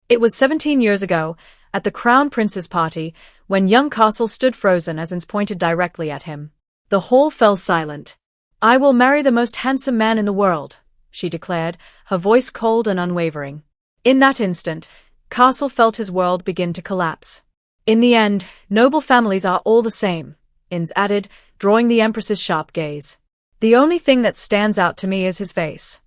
It was 17 years ago, at the Crown Prince's party, when young Castle stood frozen as Inns pointed directly at him. The hall fell silent. "I will marry the most handsome man in the world," she declared, her voice cold and unwavering. In that instant, Castle felt his world begin to collapse. "In the end, noble families are all the same," Inns added, drawing the Empress's sharp gaze. "The only thing that stands out to me is his face."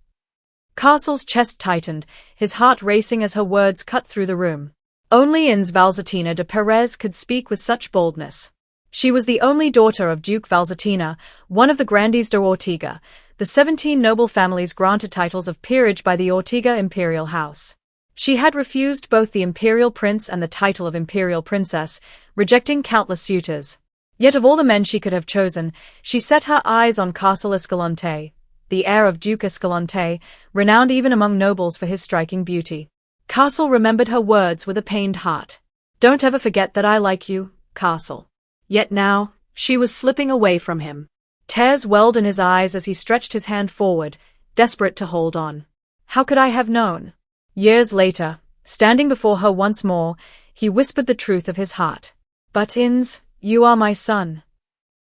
Castle's chest tightened, his heart racing as her words cut through the room. Only Inns Valsatina de Perez could speak with such boldness. She was the only daughter of Duke Valsatina, one of the Grandes de Ortiga, the 17 noble families granted titles of peerage by the Ortiga imperial house. She had refused both the imperial prince and the title of imperial princess, rejecting countless suitors. Yet of all the men she could have chosen, she set her eyes on Castle Escalante, the heir of Duke Escalante, renowned even among nobles for his striking beauty. Castle remembered her words with a pained heart. "Don't ever forget that I like you, Castle." Yet now, she was slipping away from him. Tears welled in his eyes as he stretched his hand forward, desperate to hold on. "How could I have known?" Years later, standing before her once more, he whispered the truth of his heart. "But Inns, you are my son."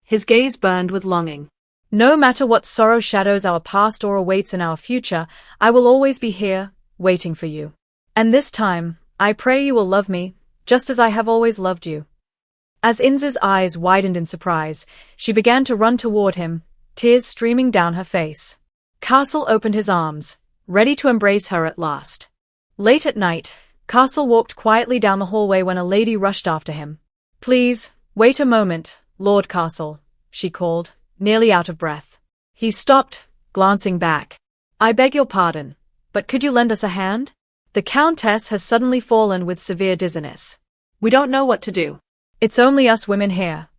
His gaze burned with longing. "No matter what sorrow shadows our past or awaits in our future, I will always be here, waiting for you. And this time, I pray you will love me, just as I have always loved you." As Inns's eyes widened in surprise, she began to run toward him, tears streaming down her face. Castle opened his arms, ready to embrace her at last. Late at night, Castle walked quietly down the hallway when a lady rushed after him. "Please, wait a moment, Lord Castle," she called, nearly out of breath. He stopped, glancing back. "I beg your pardon, but could you lend us a hand? The Countess has suddenly fallen with severe dizziness. We don't know what to do. It's only us women here."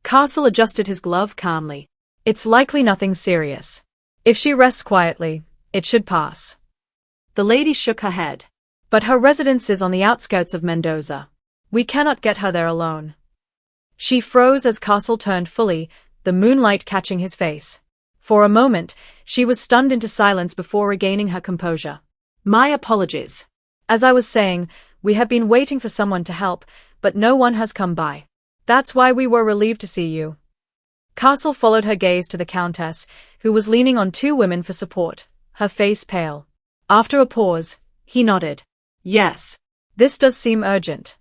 Castle adjusted his glove calmly. "It's likely nothing serious. If she rests quietly, it should pass." The lady shook her head. "But her residence is on the outskirts of Mendoza. We cannot get her there alone." She froze as Castle turned fully, the moonlight catching his face. For a moment, she was stunned into silence before regaining her composure. "My apologies. As I was saying, we have been waiting for someone to help, but no one has come by. That's why we were relieved to see you." Castle followed her gaze to the Countess, who was leaning on two women for support, her face pale. After a pause, he nodded. "Yes. This does seem urgent."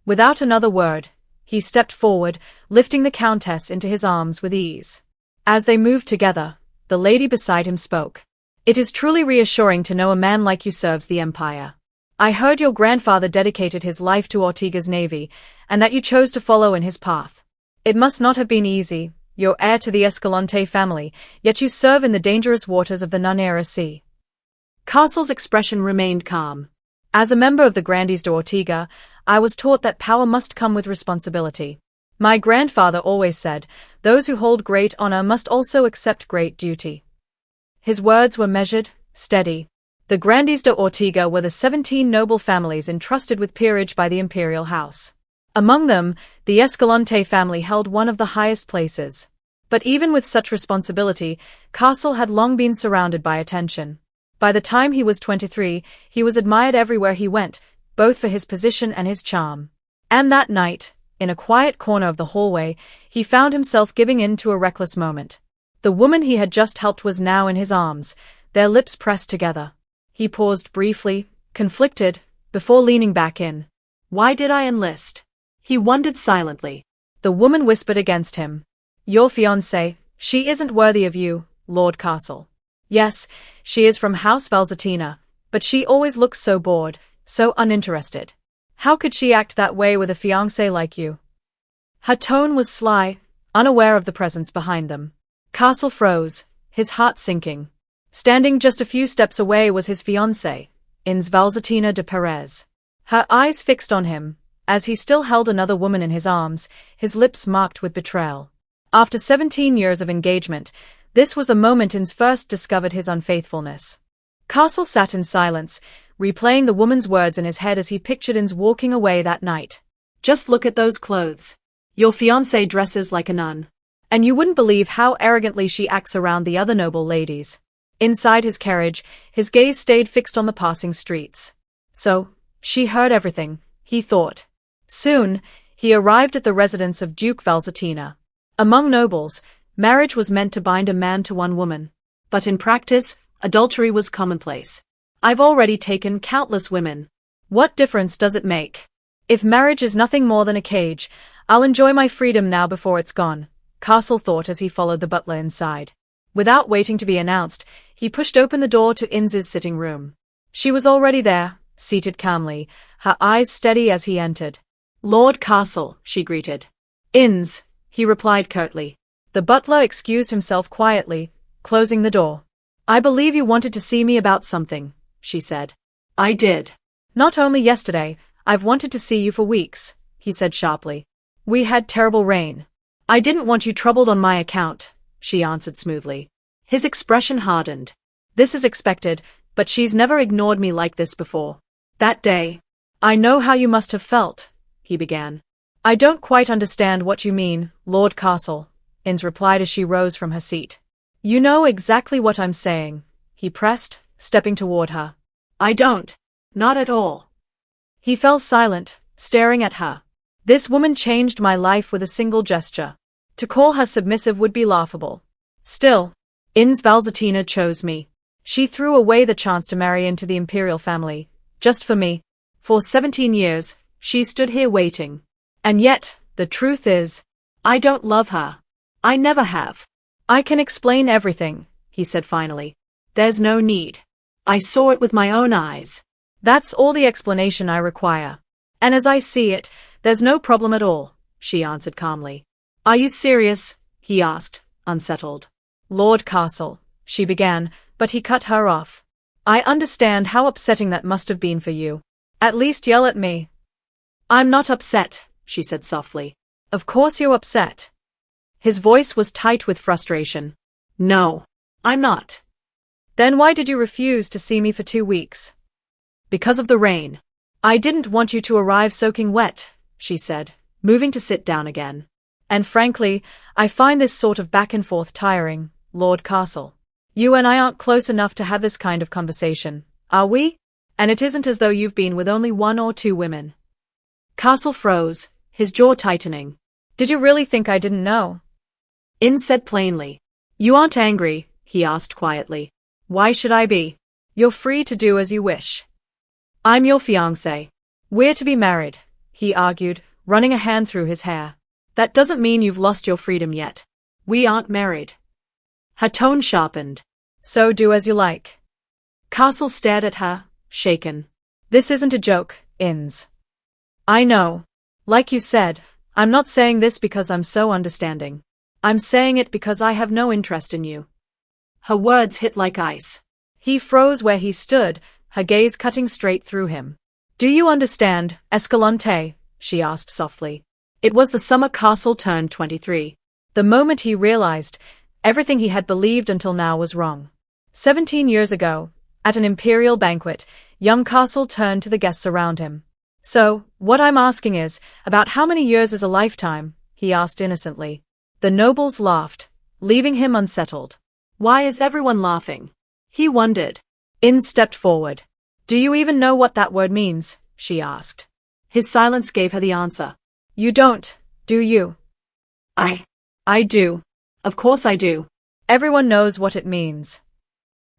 Without another word, he stepped forward, lifting the Countess into his arms with ease. As they moved together, the lady beside him spoke. "It is truly reassuring to know a man like you serves the Empire. I heard your grandfather dedicated his life to Ortiga's navy, and that you chose to follow in his path. It must not have been easy, you're heir to the Escalante family, yet you serve in the dangerous waters of the Nunera Sea." Castle's expression remained calm. "As a member of the Grandes de Ortiga, I was taught that power must come with responsibility. My grandfather always said, those who hold great honor must also accept great duty." His words were measured, steady. The Grandes de Ortiga were the 17 noble families entrusted with peerage by the imperial house. Among them, the Escalante family held one of the highest places. But even with such responsibility, Castle had long been surrounded by attention. By the time he was 23, he was admired everywhere he went, both for his position and his charm. And that night, in a quiet corner of the hallway, he found himself giving in to a reckless moment. The woman he had just helped was now in his arms, their lips pressed together. He paused briefly, conflicted, before leaning back in. "Why did I enlist?" He wondered silently. The woman whispered against him. "Your fiancée, she isn't worthy of you, Lord Castle. Yes, she is from House Valsatina, but she always looks so bored, so uninterested. How could she act that way with a fiancé like you?" Her tone was sly, unaware of the presence behind them. Castle froze, his heart sinking. Standing just a few steps away was his fiancée, Inns Valsatina de Perez. Her eyes fixed on him, as he still held another woman in his arms, his lips marked with betrayal. After 17 years of engagement, this was the moment Inns first discovered his unfaithfulness. Castle sat in silence, replaying the woman's words in his head as he pictured Inns walking away that night. "Just look at those clothes. Your fiancée dresses like a nun. And you wouldn't believe how arrogantly she acts around the other noble ladies." Inside his carriage, his gaze stayed fixed on the passing streets. So, she heard everything, he thought. Soon, he arrived at the residence of Duke Valzatina. Among nobles, marriage was meant to bind a man to one woman. But in practice, adultery was commonplace. I've already taken countless women. What difference does it make? If marriage is nothing more than a cage, I'll enjoy my freedom now before it's gone, Castle thought as he followed the butler inside. Without waiting to be announced, he pushed open the door to Inz's sitting room. She was already there, seated calmly, her eyes steady as he entered. Lord Castle, she greeted. Inz, he replied curtly. The butler excused himself quietly, closing the door. I believe you wanted to see me about something, she said. I did. Not only yesterday, I've wanted to see you for weeks, he said sharply. We had terrible rain. I didn't want you troubled on my account, she answered smoothly. His expression hardened. This is expected, but she's never ignored me like this before. That day. I know how you must have felt, he began. I don't quite understand what you mean, Lord Castle, Inz replied as she rose from her seat. You know exactly what I'm saying, he pressed, stepping toward her. I don't. Not at all. He fell silent, staring at her. This woman changed my life with a single gesture. To call her submissive would be laughable. Still, Inz Valzatina chose me. She threw away the chance to marry into the imperial family, just for me. For 17 years, she stood here waiting. And yet, the truth is, I don't love her. I never have. I can explain everything, he said finally. There's no need. I saw it with my own eyes. That's all the explanation I require. And as I see it, there's no problem at all, she answered calmly. Are you serious? He asked, unsettled. Lord Castle, she began, but he cut her off. I understand how upsetting that must have been for you. At least yell at me. I'm not upset, she said softly. Of course you're upset. His voice was tight with frustration. No, I'm not. Then why did you refuse to see me for 2 weeks? Because of the rain. I didn't want you to arrive soaking wet, she said, moving to sit down again. And frankly, I find this sort of back and forth tiring, Lord Castle. You and I aren't close enough to have this kind of conversation, are we? And it isn't as though you've been with only 1 or 2 women. Castle froze, his jaw tightening. Did you really think I didn't know? Inz said plainly. You aren't angry, he asked quietly. Why should I be? You're free to do as you wish. I'm your fiancé. We're to be married, he argued, running a hand through his hair. That doesn't mean you've lost your freedom yet. We aren't married. Her tone sharpened. So do as you like. Castle stared at her, shaken. This isn't a joke, Inz. I know. Like you said, I'm not saying this because I'm so understanding. I'm saying it because I have no interest in you. Her words hit like ice. He froze where he stood, her gaze cutting straight through him. Do you understand, Escalante? She asked softly. It was the summer Castle turned 23. The moment he realized, everything he had believed until now was wrong. 17 years ago, at an imperial banquet, young Castle turned to the guests around him. So, what I'm asking is, about how many years is a lifetime? He asked innocently. The nobles laughed, leaving him unsettled. Why is everyone laughing? He wondered. Inz stepped forward. Do you even know what that word means? She asked. His silence gave her the answer. You don't, do you? I do. Of course I do. Everyone knows what it means.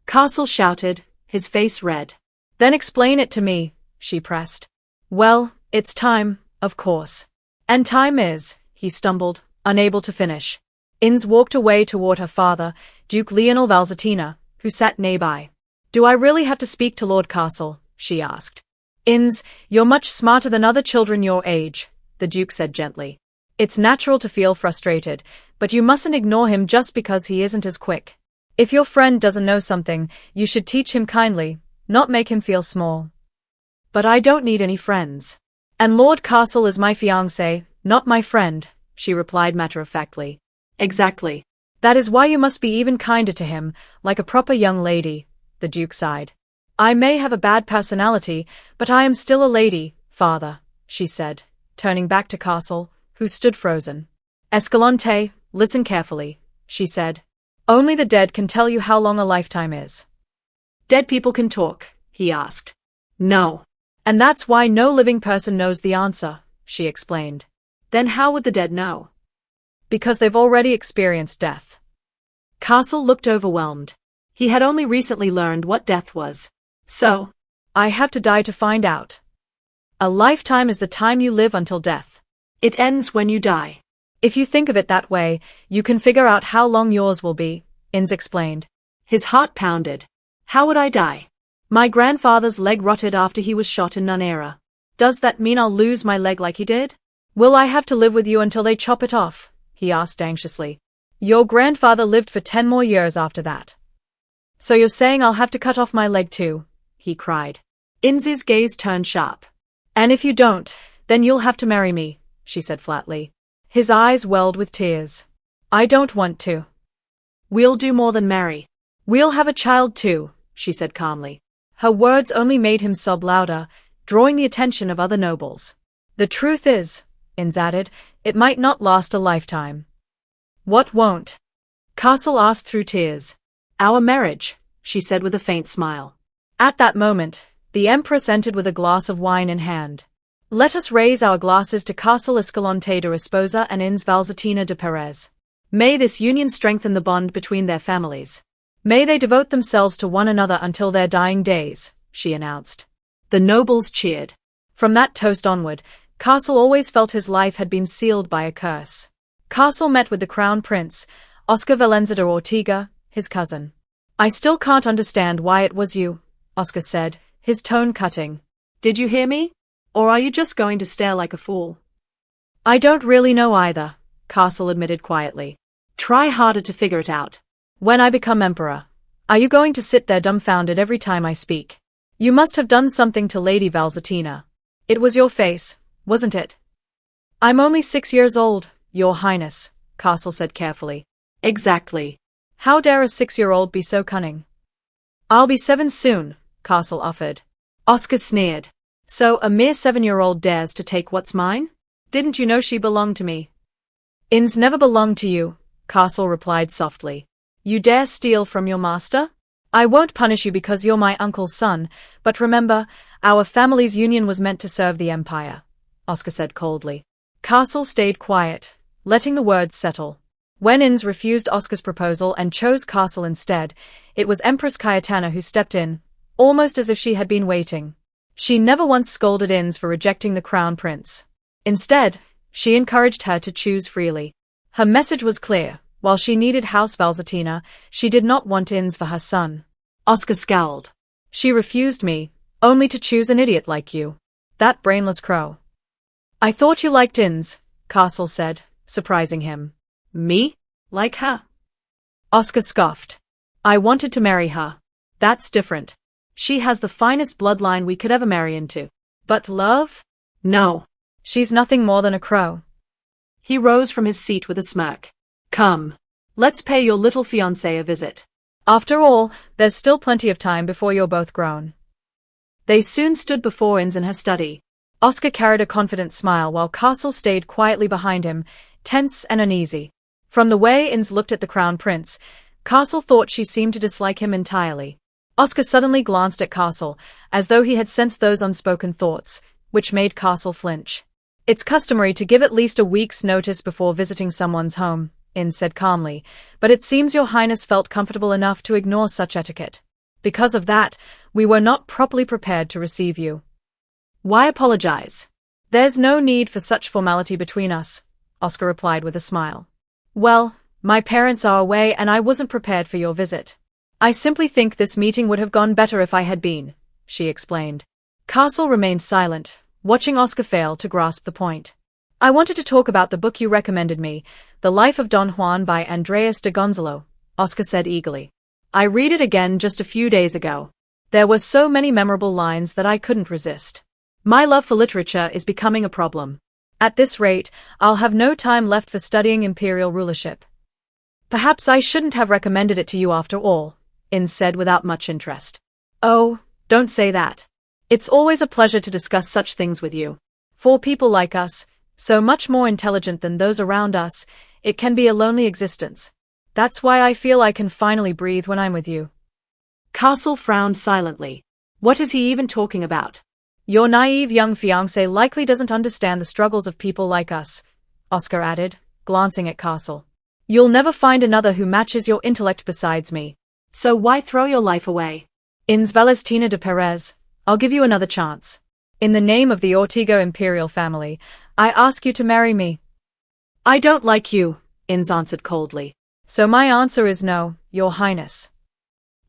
Castle shouted, his face red. Then explain it to me, she pressed. Well, it's time, of course. And time is, he stumbled, unable to finish. Inz walked away toward her father, Duke Lionel Valzatina, who sat nearby. Do I really have to speak to Lord Castle? She asked. Inz, you're much smarter than other children your age, the Duke said gently. It's natural to feel frustrated, but you mustn't ignore him just because he isn't as quick. If your friend doesn't know something, you should teach him kindly, not make him feel small. But I don't need any friends. And Lord Castle is my fiancé, not my friend, she replied matter-of-factly. Exactly. That is why you must be even kinder to him, like a proper young lady, the Duke sighed. I may have a bad personality, but I am still a lady, father, she said, turning back to Castle, who stood frozen. Escalante, listen carefully, she said. Only the dead can tell you how long a lifetime is. Dead people can talk, he asked. No. And that's why no living person knows the answer, she explained. Then how would the dead know? Because they've already experienced death. Castle looked overwhelmed. He had only recently learned what death was. So, I have to die to find out. A lifetime is the time you live until death. It ends when you die. If you think of it that way, you can figure out how long yours will be, Inz explained. His heart pounded. How would I die? My grandfather's leg rotted after he was shot in Nuneira. Does that mean I'll lose my leg like he did? Will I have to live with you until they chop it off? He asked anxiously. Your grandfather lived for 10 more years after that. So you're saying I'll have to cut off my leg too? He cried. Inz's gaze turned sharp. And if you don't, then you'll have to marry me, she said flatly. His eyes welled with tears. I don't want to. We'll do more than marry. We'll have a child too, she said calmly. Her words only made him sob louder, drawing the attention of other nobles. The truth is, Inz added, it might not last a lifetime. What won't? Castle asked through tears. Our marriage, she said with a faint smile. At that moment, the Empress entered with a glass of wine in hand. Let us raise our glasses to Castle Escalante de Esposa and Inz Valzatina de Perez. May this union strengthen the bond between their families. May they devote themselves to one another until their dying days, she announced. The nobles cheered. From that toast onward, Castle always felt his life had been sealed by a curse. Castle met with the Crown Prince, Oscar Valenza de Ortega, his cousin. I still can't understand why it was you, Oscar said, his tone cutting. Did you hear me? Or are you just going to stare like a fool? I don't really know either, Castle admitted quietly. Try harder to figure it out. When I become emperor, are you going to sit there dumbfounded every time I speak? You must have done something to Lady Valzatina. It was your face, wasn't it? I'm only 6 years old, Your Highness, Castle said carefully. Exactly. How dare a 6-year-old be so cunning? I'll be 7 soon, Castle offered. Oscar sneered. So a mere 7-year-old dares to take what's mine? Didn't you know she belonged to me? Inz never belonged to you, Castle replied softly. You dare steal from your master? I won't punish you because you're my uncle's son, but remember, our family's union was meant to serve the Empire, Oscar said coldly. Castle stayed quiet, letting the words settle. When Inz refused Oscar's proposal and chose Castle instead, it was Empress Cayetana who stepped in, almost as if she had been waiting. She never once scolded Inz for rejecting the Crown Prince. Instead, she encouraged her to choose freely. Her message was clear. While she needed House Valzatina, she did not want Inz for her son. Oscar scowled. She refused me, only to choose an idiot like you. That brainless crow. I thought you liked Inz, Castle said, surprising him. Me? Like her? Oscar scoffed. I wanted to marry her. That's different. She has the finest bloodline we could ever marry into. But love? No. She's nothing more than a crow. He rose from his seat with a smirk. Come. Let's pay your little fiancé a visit. After all, there's still plenty of time before you're both grown. They soon stood before Inz in her study. Oscar carried a confident smile while Castle stayed quietly behind him, tense and uneasy. From the way Inz looked at the Crown Prince, Castle thought she seemed to dislike him entirely. Oscar suddenly glanced at Castle, as though he had sensed those unspoken thoughts, which made Castle flinch. It's customary to give at least a week's notice before visiting someone's home, Inz said calmly, but it seems your highness felt comfortable enough to ignore such etiquette. Because of that, we were not properly prepared to receive you. Why apologize? There's no need for such formality between us, Oscar replied with a smile. Well, my parents are away and I wasn't prepared for your visit. I simply think this meeting would have gone better if I had been, she explained. Castle remained silent, watching Oscar fail to grasp the point. I wanted to talk about the book you recommended me, The Life of Don Juan by Andreas de Gonzalo, Oscar said eagerly. I read it again just a few days ago. There were so many memorable lines that I couldn't resist. My love for literature is becoming a problem. At this rate, I'll have no time left for studying imperial rulership. Perhaps I shouldn't have recommended it to you after all, Inz said without much interest. Oh, don't say that. It's always a pleasure to discuss such things with you. For people like us, so much more intelligent than those around us, it can be a lonely existence. That's why I feel I can finally breathe when I'm with you. Castle frowned silently. What is he even talking about? Your naive young fiancé likely doesn't understand the struggles of people like us, Oscar added, glancing at Castle. You'll never find another who matches your intellect besides me. So why throw your life away? Ins Valestina de Perez, I'll give you another chance. In the name of the Ortega imperial family, I ask you to marry me. I don't like you, Ins answered coldly. So my answer is no, Your Highness.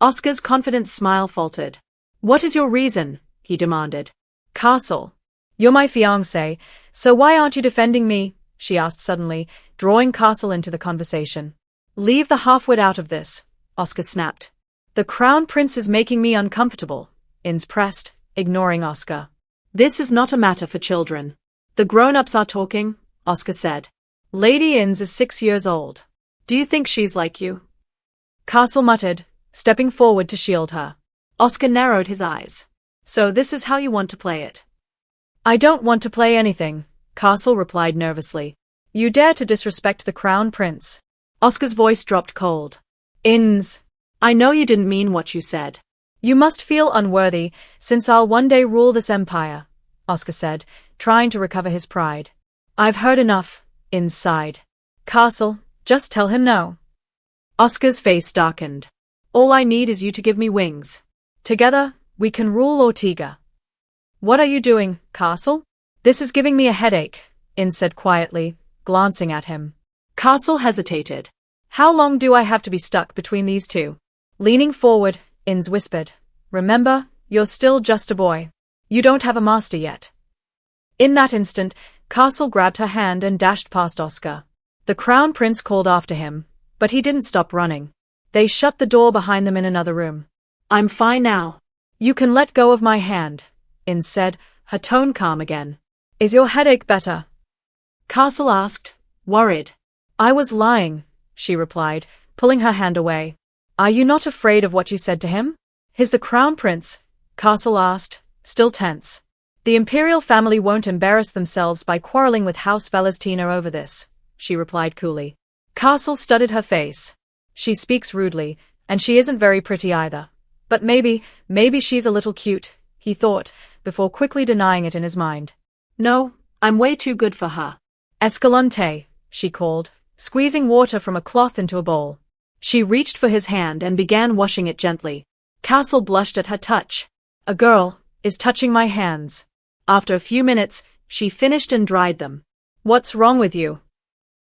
Oscar's confident smile faltered. What is your reason? He demanded. Castle. You're my fiancé, so why aren't you defending me? She asked suddenly, drawing Castle into the conversation. Leave the half-wit out of this, Oscar snapped. The Crown Prince is making me uncomfortable, Ins pressed, ignoring Oscar. This is not a matter for children. The grown-ups are talking, Oscar said. Lady Ins is 6 years old. Do you think she's like you? Castle muttered, stepping forward to shield her. Oscar narrowed his eyes. So this is how you want to play it? I don't want to play anything, Castle replied nervously. You dare to disrespect the Crown Prince. Oscar's voice dropped cold. Ins. I know you didn't mean what you said. You must feel unworthy, since I'll one day rule this empire, Oscar said, trying to recover his pride. I've heard enough, Ins sighed. Castle, just tell him no. Oscar's face darkened. All I need is you to give me wings. Together, we can rule Ortega. What are you doing, Castle? This is giving me a headache, Ins said quietly, glancing at him. Castle hesitated. How long do I have to be stuck between these two? Leaning forward, Ins whispered. Remember, you're still just a boy. You don't have a master yet. In that instant, Castle grabbed her hand and dashed past Oscar. The Crown Prince called after him, but he didn't stop running. They shut the door behind them in another room. I'm fine now. You can let go of my hand, Ins said, her tone calm again. Is your headache better? Castle asked, worried. I was lying, she replied, pulling her hand away. Are you not afraid of what you said to him? He's the Crown Prince, Castle asked, still tense. The imperial family won't embarrass themselves by quarreling with House Valestina over this, she replied coolly. Castle studied her face. She speaks rudely, and she isn't very pretty either. But maybe she's a little cute, he thought, before quickly denying it in his mind. No, I'm way too good for her. Escalante, she called, squeezing water from a cloth into a bowl. She reached for his hand and began washing it gently. Castle blushed at her touch. A girl is touching my hands. After a few minutes, she finished and dried them. What's wrong with you?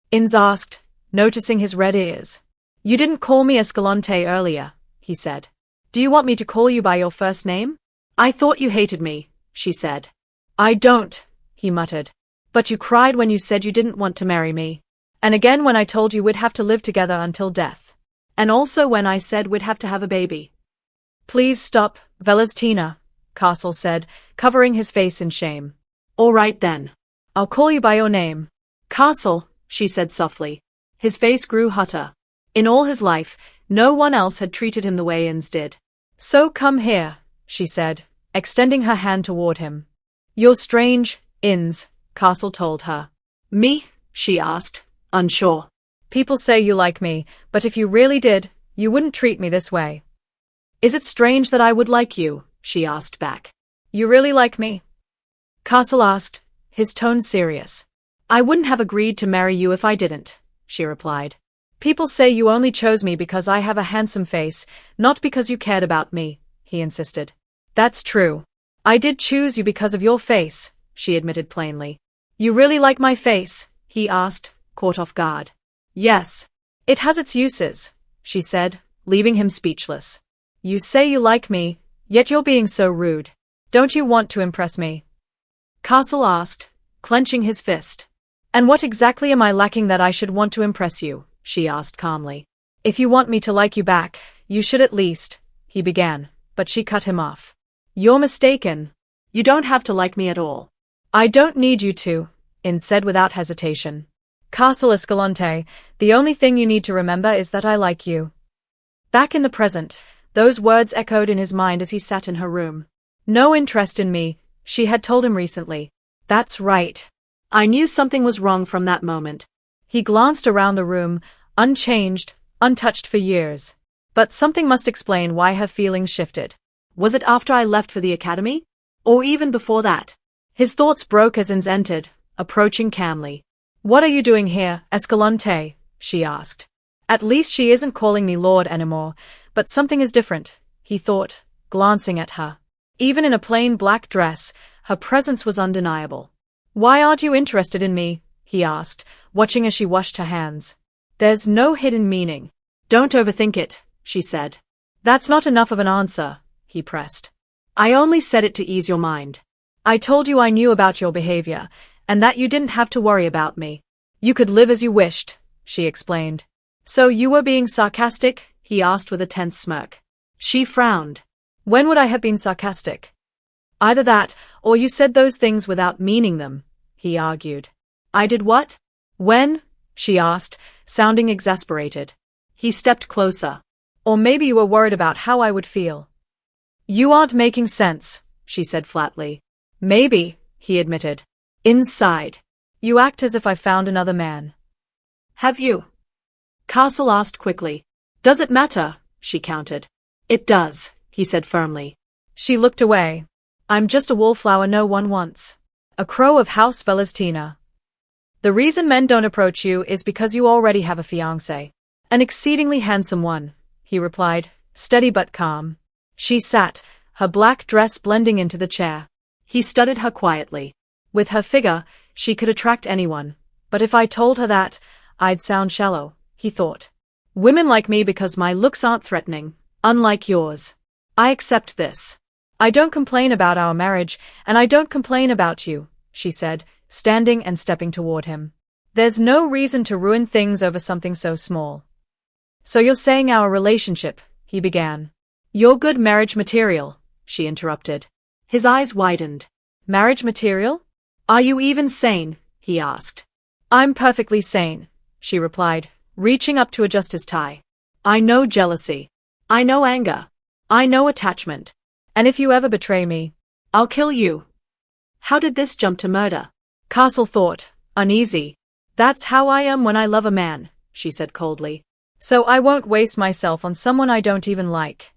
Ins asked, noticing his red ears. You didn't call me Escalante earlier, he said. Do you want me to call you by your first name? I thought you hated me, she said. I don't, he muttered. But you cried when you said you didn't want to marry me. And again when I told you we'd have to live together until death. And also when I said we'd have to have a baby. Please stop, Valestina, Castle said, covering his face in shame. All right then. I'll call you by your name. Castle, she said softly. His face grew hotter. In all his life, no one else had treated him the way Ins did. So come here, she said, extending her hand toward him. You're strange, Ins, Castle told her. Me? She asked, unsure. People say you like me, but if you really did, you wouldn't treat me this way. Is it strange that I would like you? She asked back. You really like me? Castle asked, his tone serious. I wouldn't have agreed to marry you if I didn't, she replied. People say you only chose me because I have a handsome face, not because you cared about me, he insisted. That's true. I did choose you because of your face, she admitted plainly. You really like my face? He asked, caught off guard. Yes. It has its uses, she said, leaving him speechless. You say you like me, yet you're being so rude. Don't you want to impress me? Castle asked, clenching his fist. And what exactly am I lacking that I should want to impress you? She asked calmly. If you want me to like you back, you should at least, he began, but she cut him off. You're mistaken. You don't have to like me at all. I don't need you to, Ins said without hesitation. Castle Escalante, the only thing you need to remember is that I like you. Back in the present, those words echoed in his mind as he sat in her room. No interest in me, she had told him recently. That's right. I knew something was wrong from that moment. He glanced around the room, unchanged, untouched for years. But something must explain why her feelings shifted. Was it after I left for the academy? Or even before that. His thoughts broke as Ins entered, approaching calmly. What are you doing here, Escalante? She asked. At least she isn't calling me Lord anymore, but something is different, he thought, glancing at her. Even in a plain black dress, her presence was undeniable. Why aren't you interested in me? He asked, watching as she washed her hands. There's no hidden meaning. Don't overthink it, she said. That's not enough of an answer, he pressed. I only said it to ease your mind. I told you I knew about your behavior, and that you didn't have to worry about me. You could live as you wished, she explained. So you were being sarcastic? He asked with a tense smirk. She frowned. When would I have been sarcastic? Either that, or you said those things without meaning them, he argued. I did what? When? She asked, sounding exasperated. He stepped closer. Or maybe you were worried about how I would feel. You aren't making sense, she said flatly. Maybe, he admitted. Inside. You act as if I found another man. Have you? Castle asked quickly. Does it matter? She countered. It does, he said firmly. She looked away. I'm just a wallflower no one wants. A crow of House Velestina. The reason men don't approach you is because you already have a fiancé. An exceedingly handsome one, he replied, steady but calm. She sat, her black dress blending into the chair. He studied her quietly. With her figure, she could attract anyone. But if I told her that, I'd sound shallow, he thought. Women like me because my looks aren't threatening, unlike yours. I accept this. I don't complain about our marriage, and I don't complain about you, she said, standing and stepping toward him. There's no reason to ruin things over something so small. So you're saying our relationship, he began. You're good marriage material, she interrupted. His eyes widened. Marriage material? Are you even sane? He asked. I'm perfectly sane, she replied, reaching up to adjust his tie. I know jealousy. I know anger. I know attachment. And if you ever betray me, I'll kill you. How did this jump to murder? Castle thought, uneasy. That's how I am when I love a man, she said coldly. So I won't waste myself on someone I don't even like.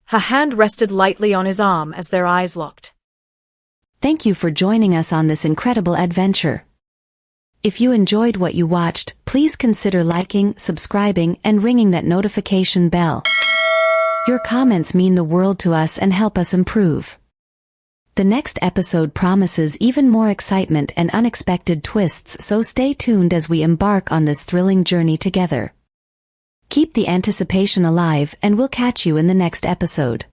Her hand rested lightly on his arm as their eyes locked. Thank you for joining us on this incredible adventure. If you enjoyed what you watched, please consider liking, subscribing, and ringing that notification bell. Your comments mean the world to us and help us improve. The next episode promises even more excitement and unexpected twists, so stay tuned as we embark on this thrilling journey together. Keep the anticipation alive, and we'll catch you in the next episode.